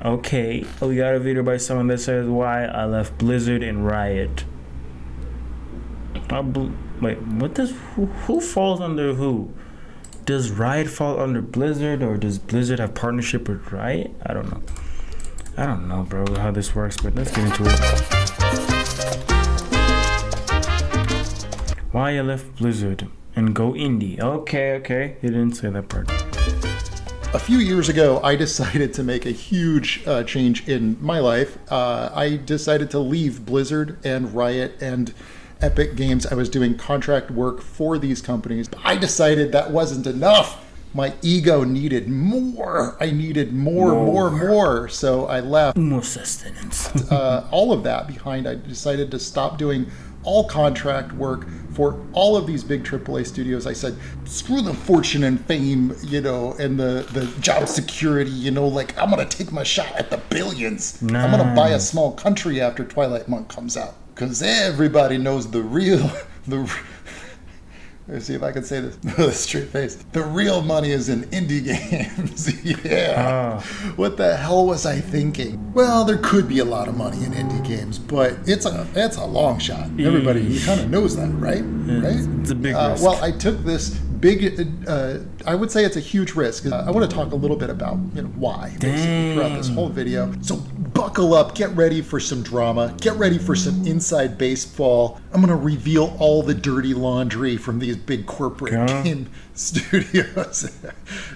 Okay, we got a video by someone that says why I left Blizzard and Riot. Wait, what does who falls under who? Does Riot fall under Blizzard, or does Blizzard have partnership with Riot? I don't know, bro, how this works, but let's get into it. Why I left Blizzard and go indie. Okay, you didn't say that part. A few years ago, I decided to make a huge change in my life. I decided to leave Blizzard and Riot and Epic Games. I was doing contract work for these companies. I decided that wasn't enough. My ego needed more. I needed more. So I left. More sustenance. All of that behind. I decided to stop doing all contract work for all of these big AAA studios. I said, screw the fortune and fame, and the job security, like I'm going to take my shot at the billions. Nice. I'm going to buy a small country after Twilight Monk comes out. Because everybody knows let's see if I can say this with a straight face. The real money is in indie games. Yeah. What the hell was I thinking? Well, there could be a lot of money in indie games, but it's a long shot. Everybody kind of knows that, right? It's a big risk. Well, I took this big, I would say it's a huge risk. I want to talk a little bit about why basically throughout this whole video. So buckle up, get ready for some drama, get ready for some inside baseball. I'm going to reveal all the dirty laundry from these big corporate game studios.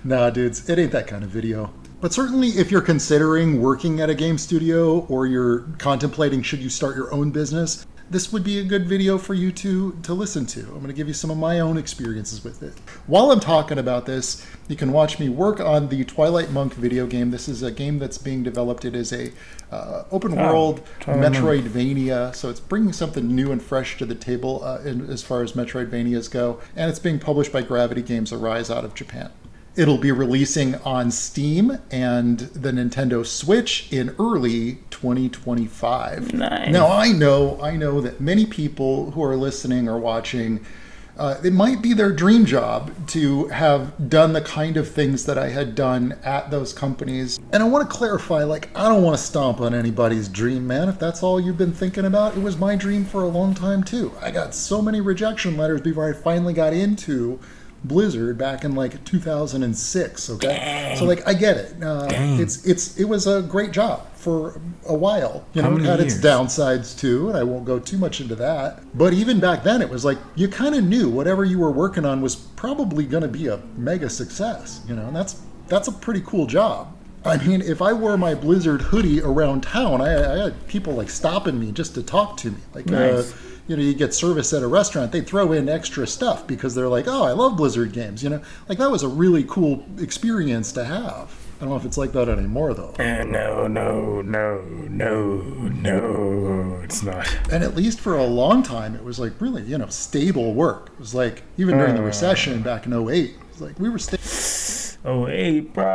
Nah, dudes, it ain't that kind of video. But certainly if you're considering working at a game studio or you're contemplating should you start your own business, this would be a good video for you to listen to. I'm going to give you some of my own experiences with it. While I'm talking about this, you can watch me work on the Twilight Monk video game. This is a game that's being developed. It is a open world Metroidvania, so it's bringing something new and fresh to the table as far as Metroidvanias go. And it's being published by Gravity Games Arise out of Japan. It'll be releasing on Steam and the Nintendo Switch in early 2025. Nice. Now, I know that many people who are listening or watching, it might be their dream job to have done the kind of things that I had done at those companies. And I want to clarify, I don't want to stomp on anybody's dream, man. If that's all you've been thinking about, it was my dream for a long time, too. I got so many rejection letters before I finally got into Blizzard back in 2006. Okay. Dang. So I get it. It was a great job for a while. It had its downsides too, and I won't go too much into that. But even back then, it was you kind of knew whatever you were working on was probably going to be a mega success. And that's a pretty cool job. I mean, if I wore my Blizzard hoodie around town, I had people stopping me just to talk to me. Nice. You get service at a restaurant, they throw in extra stuff because they're oh, I love Blizzard games. That was a really cool experience to have. I don't know if it's like that anymore, though. No, it's not. And at least for a long time, it was really, stable work. It was even during the recession back in 08, it was we were stable. 08, bro,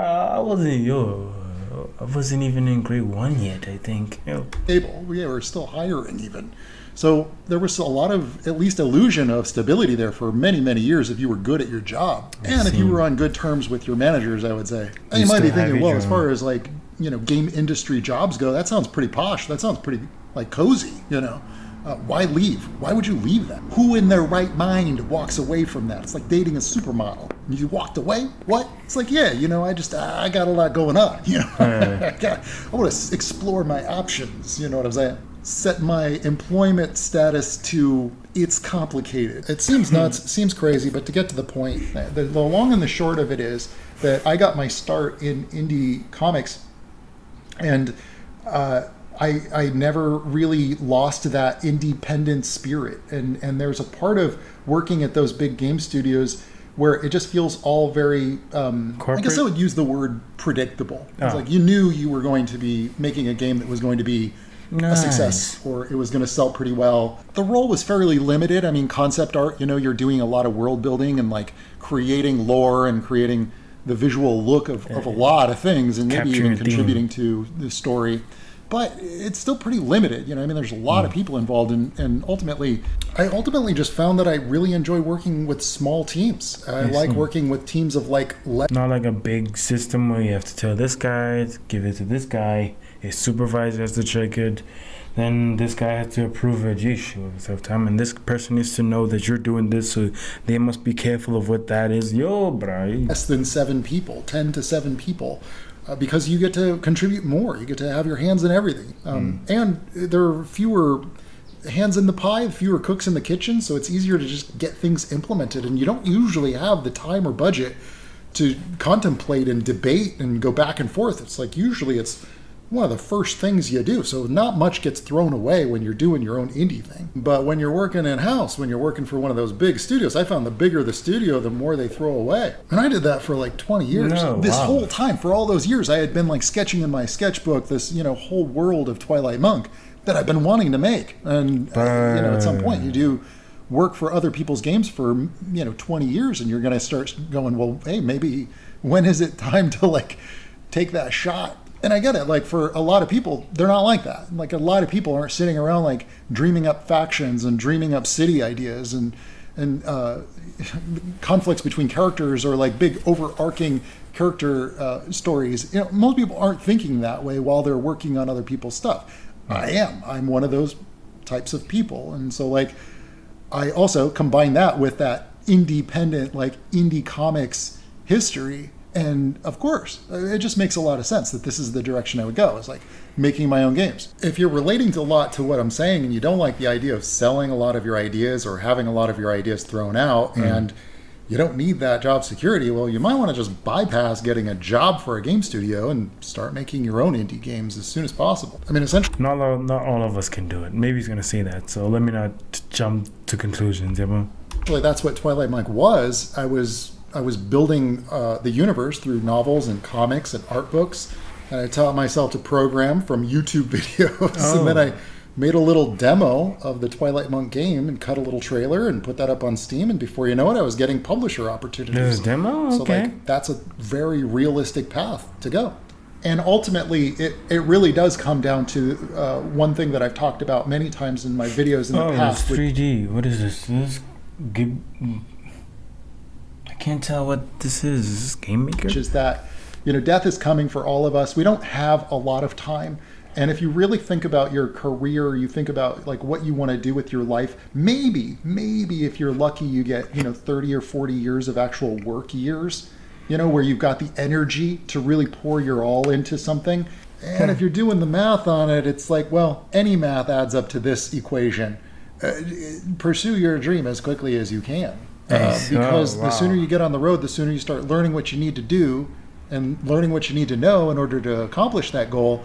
I wasn't even in grade 1 yet, I think. Stable. We were still hiring even. So there was a lot of, at least, illusion of stability there for many, many years if you were good at your job. And if you were on good terms with your managers, I would say. And you might be thinking, well, as far as game industry jobs go, that sounds pretty posh. That sounds pretty cozy, Why leave? Why would you leave that? Who in their right mind walks away from that? It's like dating a supermodel. You walked away? What? It's I got a lot going on. I want to explore my options. You know what I'm saying? Set my employment status to it's complicated. It seems nuts, seems crazy, but to get to the point, the long and the short of it is that I got my start in indie comics, and I never really lost that independent spirit. And there's a part of working at those big game studios where it just feels all very, I guess I would use the word predictable. It's you knew you were going to be making a game that was going to be a success, or it was going to sell pretty well. The role was fairly limited. I mean, concept art, you're doing a lot of world building and creating lore and creating the visual look of a lot of things, and maybe even contributing to the story. but it's still pretty limited. I mean, there's a lot of people involved, and ultimately, I just found that I really enjoy working with small teams. I like working with teams of like... Not like a big system where you have to tell this guy, give it to this guy, a supervisor has to check it, then this guy has to approve it. Yeesh, time. And this person needs to know that you're doing this, so they must be careful of what that is. Yo, bro. Less than 7 people, 10 to 7 people. Because you get to contribute more. You get to have your hands in everything. And there are fewer hands in the pie, fewer cooks in the kitchen, so it's easier to just get things implemented. And you don't usually have the time or budget to contemplate and debate and go back and forth. It's like usually it's one of the first things you do. So not much gets thrown away when you're doing your own indie thing. But when you're working in-house, when you're working for one of those big studios, I found the bigger the studio, the more they throw away. And I did that for like 20 years. This whole time, for all those years, I had been like sketching in my sketchbook this, whole world of Twilight Monk that I've been wanting to make. And, at some point you do work for other people's games for, 20 years, and you're going to start going, well, hey, maybe when is it time to like take that shot? And I get it, like for a lot of people, they're not like that. Like a lot of people aren't sitting around like dreaming up factions and dreaming up city ideas and conflicts between characters or like big overarching character stories. Most people aren't thinking that way while they're working on other people's stuff. I am. I'm one of those types of people. And so like I also combine that with that independent, like indie comics history. And of course, it just makes a lot of sense that this is the direction I would go. It's like making my own games. If you're relating a lot to what I'm saying and you don't like the idea of selling a lot of your ideas or having a lot of your ideas thrown out and you don't need that job security, well, you might want to just bypass getting a job for a game studio and start making your own indie games as soon as possible. I mean, essentially... Not all of us can do it. Maybe he's going to say that, so let me not jump to conclusions. Actually, that's what Twilight Monk was. I was building the universe through novels and comics and art books, and I taught myself to program from YouTube videos. And then I made a little demo of the Twilight Monk game and cut a little trailer and put that up on Steam. And before you know it, I was getting publisher opportunities. There's a demo? Okay. So like that's a very realistic path to go. And ultimately, it really does come down to one thing that I've talked about many times in my videos in the past. It's 3D. What is this? I can't tell what this is. Is this Game Maker? Which is that, death is coming for all of us. We don't have a lot of time. And if you really think about your career, you think about like what you want to do with your life, maybe if you're lucky, you get, 30 or 40 years of actual work years, where you've got the energy to really pour your all into something. And if you're doing the math on it, it's like, well, any math adds up to this equation. Pursue your dream as quickly as you can. Because the sooner you get on the road, the sooner you start learning what you need to do and learning what you need to know in order to accomplish that goal.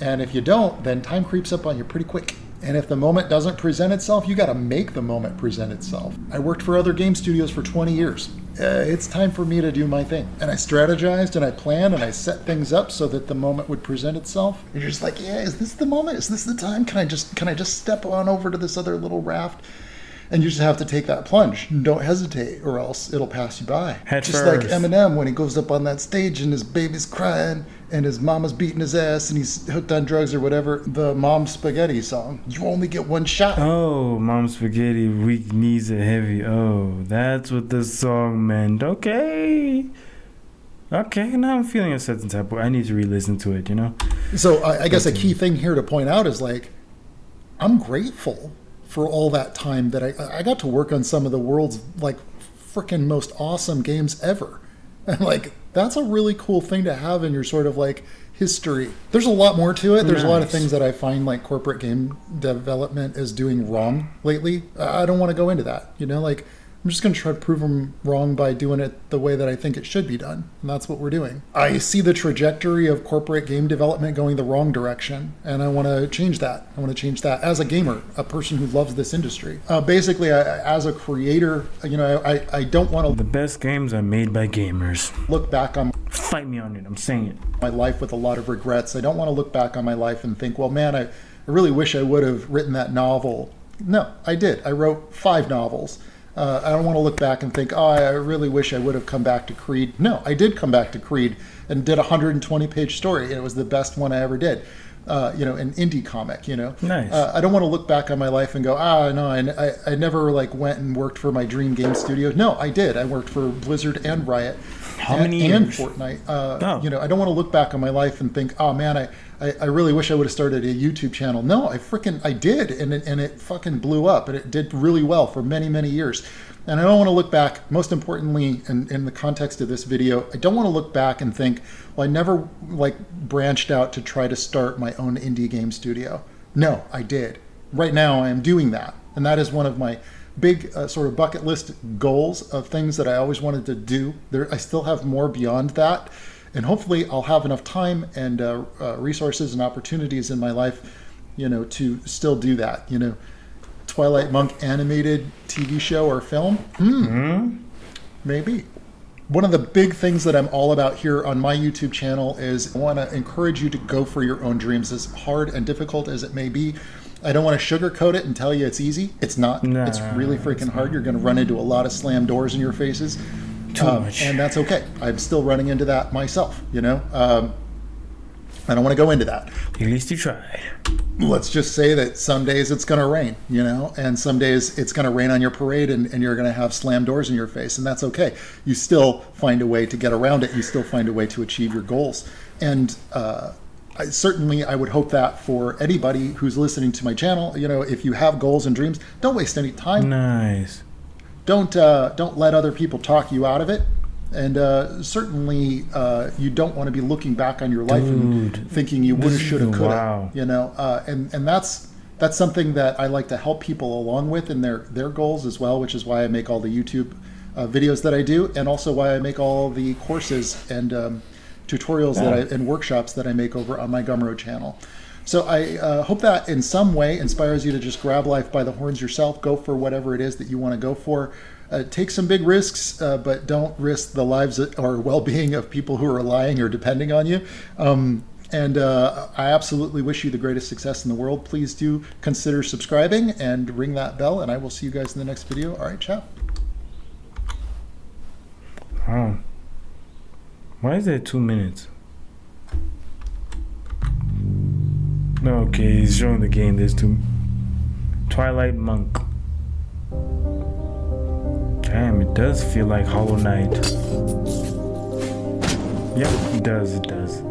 And if you don't, then time creeps up on you pretty quick. And if the moment doesn't present itself, you got to make the moment present itself. I worked for other game studios for 20 years. It's time for me to do my thing. And I strategized and I planned and I set things up so that the moment would present itself. And you're just like, yeah, is this the moment? Is this the time? Can I just step on over to this other little raft? And you just have to take that plunge. Don't hesitate, or else it'll pass you by. Head just first. like Eminem when he goes up on that stage and his baby's crying and his mama's beating his ass and he's hooked on drugs or whatever. The Mom Spaghetti song. You only get one shot. Oh, Mom Spaghetti, weak knees are heavy. Oh, that's what this song meant. Okay, now I'm feeling a certain type of... I need to re-listen to it, So I guess a key thing here to point out is like, I'm grateful for all that time that I got to work on some of the world's like freaking most awesome games ever. And like, that's a really cool thing to have in your sort of like history. There's a lot more to it. There's a lot of things that I find like corporate game development is doing wrong lately. I don't want to go into that, like I'm just going to try to prove them wrong by doing it the way that I think it should be done. And that's what we're doing. I see the trajectory of corporate game development going the wrong direction, and I want to change that. I want to change that as a gamer, a person who loves this industry. Basically, as a creator, I don't want to... The best games are made by gamers. Look back on... Fight me on it, I'm saying it. My life with a lot of regrets. I don't want to look back on my life and think, well, man, I really wish I would have written that novel. No, I did. I wrote 5 novels. I don't want to look back and think, oh, I really wish I would have come back to Creed. No, I did come back to Creed and did a 120-page story, and it was the best one I ever did. An indie comic, Nice. I don't want to look back on my life and go, no, I never like went and worked for my dream game studio. No, I did. I worked for Blizzard and Riot. How many years? And Fortnite. I don't want to look back on my life and think, oh man, I really wish I would have started a YouTube channel. No, I did, and it fucking blew up, and it did really well for many, many years. And I don't want to look back, most importantly, in the context of this video, I don't want to look back and think, well, I never branched out to try to start my own indie game studio. No, I did. Right now I am doing that. And that is one of my big sort of bucket list goals of things that I always wanted to do. I still have more beyond that. And hopefully I'll have enough time and resources and opportunities in my life, to still do that. Twilight Monk animated TV show or film? Maybe. One of the big things that I'm all about here on my YouTube channel is I want to encourage you to go for your own dreams, as hard and difficult as it may be. I don't want to sugarcoat it and tell you it's easy. It's not. Nah, it's really freaking hard. You're going to run into a lot of slam doors in your faces. Too much. And that's okay. I'm still running into that myself, I don't want to go into that. At least you tried. Let's just say that some days it's going to rain, and some days it's going to rain on your parade and you're going to have slam doors in your face, and that's okay. You still find a way to get around it. You still find a way to achieve your goals. And I would hope that for anybody who's listening to my channel, if you have goals and dreams, don't waste any time. Nice. Don't let other people talk you out of it. And certainly, you don't want to be looking back on your life and thinking you woulda, shoulda, coulda. Wow. And that's something that I like to help people along with in their goals as well, which is why I make all the YouTube videos that I do, and also why I make all the courses and tutorials and workshops that I make over on my Gumroad channel. So I hope that in some way inspires you to just grab life by the horns yourself, go for whatever it is that you want to go for. Take some big risks, but don't risk the lives or well-being of people who are relying or depending on you. I absolutely wish you the greatest success in the world. Please do consider subscribing and ring that bell, and I will see you guys in the next video. All right, ciao. Wow. Why is it 2 minutes? Okay, he's showing the game. There's two. Twilight Monk. Damn, it does feel like Hollow Knight. Yep, it does, it does.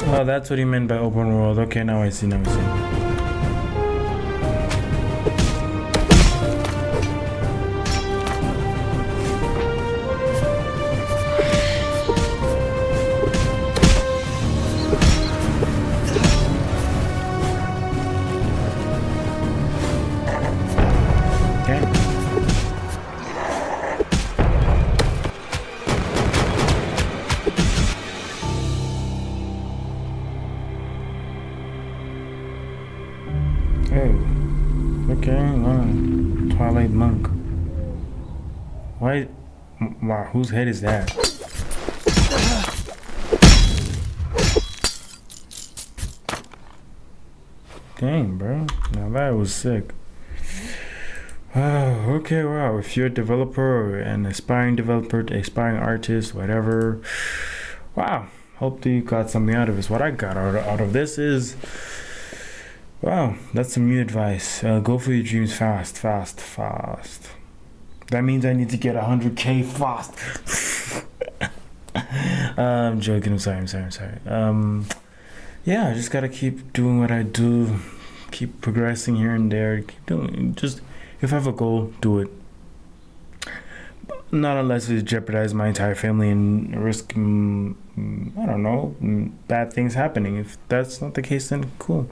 Oh, that's what he meant by open world. Okay, now I see, now I see. Twilight Monk. Why? Wow, whose head is that? Dang, bro. Now that was sick. Okay, wow. If you're a developer or an aspiring developer, aspiring artist, whatever. Wow. Hope that you got something out of this. What I got out of this is, wow, that's some new advice. Go for your dreams fast, fast, fast. That means I need to get 100K fast. I'm joking. I'm sorry. Yeah, I just gotta keep doing what I do. Keep progressing here and there. Keep doing. Just if I have a goal, do it. Not unless it jeopardizes my entire family and risk, I don't know, bad things happening. If that's not the case, then cool.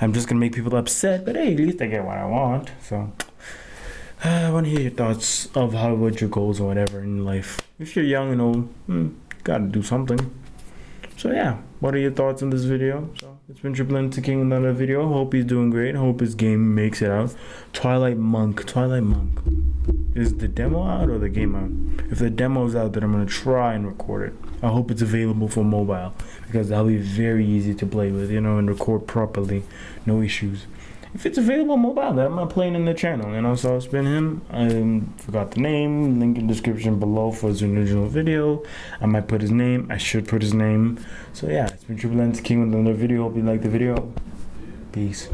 I'm just gonna make people upset, but hey, at least I get what I want. So I want to hear your thoughts of what your goals or whatever in life. If you're young and old, gotta do something. So yeah, what are your thoughts on this video? So it's been Triple N King with another video. Hope he's doing great. Hope his game makes it out. Twilight Monk. Is the demo out or the game out? If the demo's out, then I'm gonna try and record it. I hope it's available for mobile because that'll be very easy to play with, and record properly, no issues. If it's available mobile, then I'm not playing in the channel, so I'll spin him. I forgot the name, link in description below for his original video. I might put his name, I should put his name. So yeah, it's been Triple N's King with another video. Hope you liked the video. Peace.